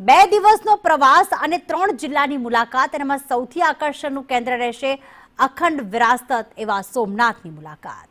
2 દિવસનો પ્રવાસ અને 3 જિલ્લાની મુલાકાત અને એમાં સૌથી આકર્ષણનું કેન્દ્ર રહેશે અખંડ વિરાસત એવા સોમનાથની મુલાકાત।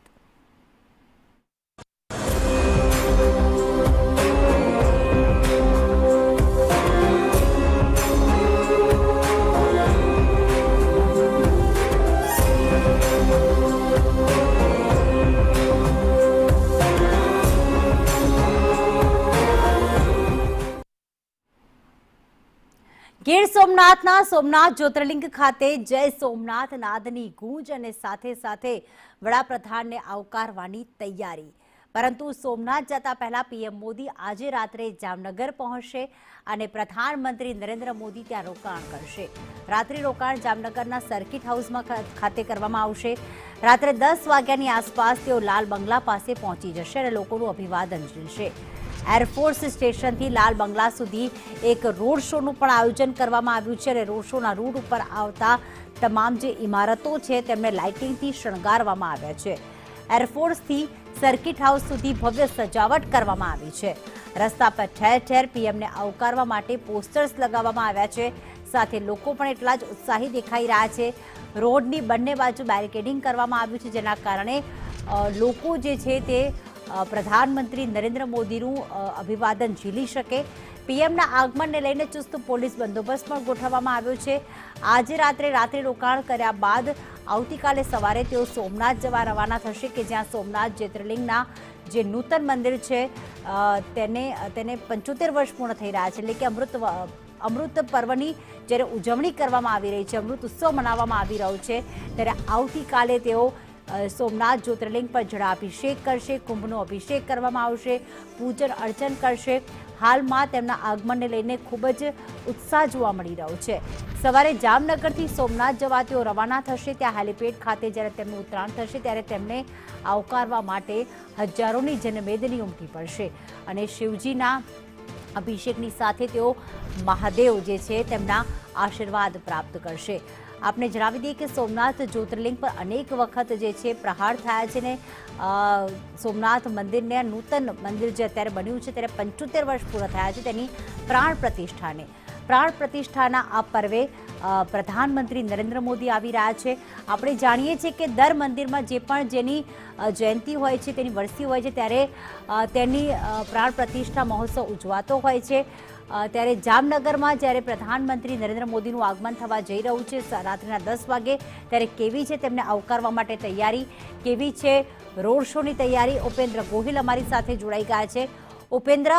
ગીર સોમનાથના સોમનાથ જ્યોતિર્લિંગ ખાતે જય સોમનાથ નાદની ગૂંજ અને સાથે સાથે વડાપ્રધાનને આવકારવાની તૈયારી। પરંતુ સોમનાથ જતા પહેલા પીએમ મોદી આજે રાત્રે જામનગર પહોંચશે અને પ્રધાનમંત્રી નરેન્દ્ર મોદી ત્યાં રોકાણ કરશે। રાત્રિ રોકાણ જામનગરના સર્કિટ હાઉસમાં ખાતે કરવામાં આવશે। રાત્રે 10 વાગ્યાની આસપાસ તેઓ લાલ બંગલા પાસે પહોંચી જશે અને લોકોનું અભિવાદન ઝીલશે। એરફોર્સ સ્ટેશનથી લાલ બંગલા સુધી એક રોડ શોનું પણ આયોજન કરવામાં આવ્યું છે અને રોડ શોના રૂટ ઉપર આવતા તમામ જે ઇમારતો છે તેમને લાઇટિંગથી શણગારવામાં આવ્યા છે। એરફોર્સથી સર્કિટ હાઉસ સુધી ભવ્ય સજાવટ કરવામાં આવી છે। રસ્તા પર ઠેર ઠેર પીએમને આવકારવા માટે પોસ્ટર્સ લગાવવામાં આવ્યા છે। સાથે લોકો પણ એટલા જ ઉત્સાહી દેખાઈ રહ્યા છે। રોડની બંને બાજુ બેરિકેડિંગ કરવામાં આવ્યું છે, જેના કારણે લોકો જે છે તે પ્રધાનમંત્રી નરેન્દ્ર મોદીનું અભિવાદન ઝીલી શકે। પીએમના આગમનને લઈને ચુસ્ત પોલીસ બંદોબસ્ત પણ ગોઠવવામાં આવ્યો છે। આજે રાત્રિ રોકાણ કર્યા બાદ આવતીકાલે સવારે તેઓ સોમનાથ જવા રવાના થશે કે જ્યાં સોમનાથ જ્યોતિર્લિંગના જે નૂતન મંદિર છે તેને 75 વર્ષ પૂર્ણ થઈ રહ્યા છે, એટલે કે અમૃત પર્વની જ્યારે ઉજવણી કરવામાં આવી રહી છે, અમૃત ઉત્સવ મનાવવામાં આવી રહ્યો છે, ત્યારે આવતીકાલે તેઓ સોમનાથ જ્યોતિર્લિંગ પર જળાભિષેક કરશે। કુંભનો અભિષેક કરવામાં આવશે, પૂજન અર્ચન કરશે। હાલમાં તેમના આગમનને લઈને ખૂબ જ ઉત્સાહ જોવા મળી રહ્યો છે। સવારે જામનગરથી સોમનાથ જવા તેઓ રવાના થશે। ત્યાં હેલિપેડ ખાતે જ્યારે તેમનું ઉતરાણ થશે ત્યારે તેમને આવકારવા માટે હજારોની જનમેદની ઉમટી પડશે અને શિવજીના અભિષેકની સાથે તેઓ મહાદેવ જે છે તેમના આશીર્વાદ પ્રાપ્ત કરશે। આપને જણાવી દઈએ કે સોમનાથ જ્યોતિર્લિંગ પર અનેક વખત જે છે પ્રહાર થયા છે ને સોમનાથ મંદિરને નૂતન મંદિર જે અત્યારે બન્યું છે ત્યારે 75 વર્ષ પૂરા થયા છે તેની પ્રાણ પ્રતિષ્ઠાના આ પર્વે પ્રધાનમંત્રી નરેન્દ્ર મોદી આવી રહ્યા છે। આપણે જાણીએ છીએ કે દર મંદિરમાં જે પણ જેની જયંતિ હોય છે, તેની વર્ષી હોય છે ત્યારે તેની પ્રાણ પ્રતિષ્ઠા મહોત્સવ ઉજવાતો હોય છે। ત્યારે જામનગરમાં જ્યારે પ્રધાનમંત્રી નરેન્દ્ર મોદીનું આગમન થવા જઈ રહ્યું છે રાત્રિના 10 વાગે, ત્યારે કેવી છે તેમને આવકારવા માટે તૈયારી, કેવી છે રોડ શોની તૈયારી, ઉપેન્દ્ર ગોહિલ અમારી સાથે જોડાઈ ગયા છે। ઉપેન્દ્ર,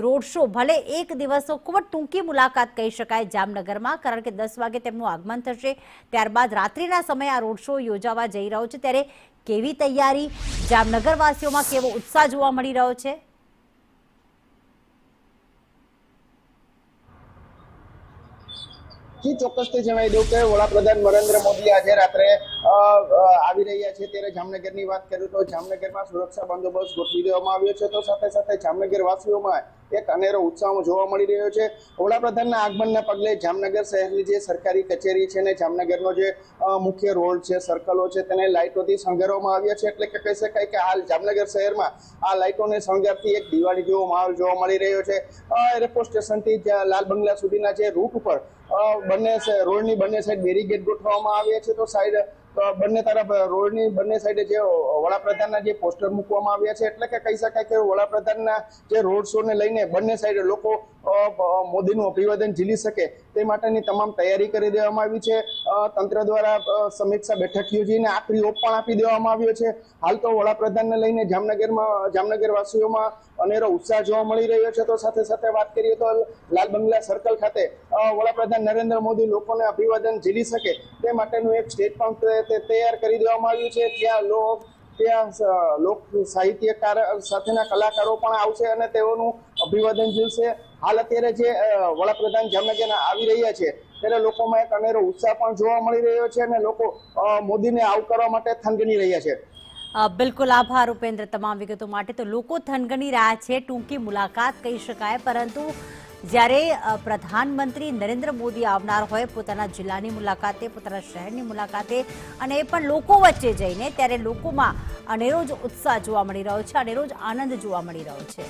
રોડ શો ભલે એક દિવસનો ખૂબ જ ટૂંકી મુલાકાત કહી શકાય જામનગરમાં, કારણ કે 10 વાગે તેમનું આગમન થશે, ત્યારબાદ રાત્રિના સમયે આ રોડ શો યોજાવા જઈ રહ્યો છે, ત્યારે કેવી તૈયારી, જામનગરવાસીઓમાં કેવો ઉત્સાહ જોવા મળી રહ્યો છે? જી ચોક્કસથી જણાવી દઉં કે વડાપ્રધાન નરેન્દ્ર મોદી આજે રાત્રે આવી રહ્યા છે ત્યારે જામનગરની વાત કરું તો જામનગરમાં સુરક્ષા બંદોબસ્ત ગોઠવી દેવામાં આવ્યો છે, તો સાથે સાથે જામનગર વાસીઓમાં એક અનેરો ઉત્સાહ જોવા મળી રહ્યો છે। વડાપ્રધાનના આગમનના પગલે જામનગર શહેરની જે સરકારી કચેરી છે ને જામનગરનો જે મુખ્ય રોડ છે, સર્કલો છે, તેને લાઇટોથી શણગારવામાં આવ્યા છે, એટલે કે કહી શકાય કે હાલ જામનગર શહેરમાં આ લાઇટોને શણગારથી એક દિવાળી જેવો માહોલ જોવા મળી રહ્યો છે। એરફોર્સ સ્ટેશનથી લાલ બંગલા સુધીના જે રૂટ ઉપર રોડની બંને સાઈડ બેરીગેટ ગોઠવવામાં આવ્યા છે, તો સાઈડ બંને તરફ રોડની બંને સાઈડે જે વડાપ્રધાનના જે પોસ્ટર મૂકવામાં આવ્યા છે, એટલે કે કહી શકાય કે વડાપ્રધાનના જે રોડ શોને લઈને બંને સાઈડે લોકો મોદીનું અભિવાદન ઝીલી શકે તે માટેની તમામ તૈયારી કરી દેવામાં આવી છે। તંત્ર દ્વારા સમીક્ષા બેઠક યોજીને આખરી ઓપ પણ આપી દેવામાં આવ્યો છે। હાલ તો વડાપ્રધાનને લઈને જામનગર વાસીઓમાં અનેરો ઉત્સાહ જોવા મળી રહ્યો છે। તો સાથે સાથે વાત કરીએ તો લાલ બંગલા સર્કલ ખાતે વડાપ્રધાન નરેન્દ્ર મોદી લોકોને અભિવાદન ઝીલી શકે તે માટેનું એક સ્ટેજ પણ તૈયાર કરી દેવામાં આવ્યું છે। ત્યાં લોક સાહિત્યકાર સાથેના કલાકારો પણ આવશે અને તેઓનું અભિવાદન ઝીલશે। હાલ અત્યારે જે વડાપ્રધાન જામનગર આવી રહ્યા છે ત્યારે લોકોમાં એક અનેરો ઉત્સાહ પણ જોવા મળી રહ્યો છે અને લોકો મોદીને આવકારવા માટે થનગની રહ્યા છે। બિલકુલ આભાર ઉપેન્દ્ર તમામ વિગતો માટે। તો લોકો થનગની રહ્યા છે, ટૂંકી મુલાકાત કહી શકાય, પરંતુ જ્યારે પ્રધાનમંત્રી નરેન્દ્ર મોદી આવનાર હોય પોતાના જિલ્લાની મુલાકાતે, પોતાના શહેરની મુલાકાતે, અને એ પણ લોકો વચ્ચે જઈને, ત્યારે લોકોમાં અનેરો જ ઉત્સાહ જોવા મળી રહ્યો છે, અનેરો જ આનંદ જોવા મળી રહ્યો છે।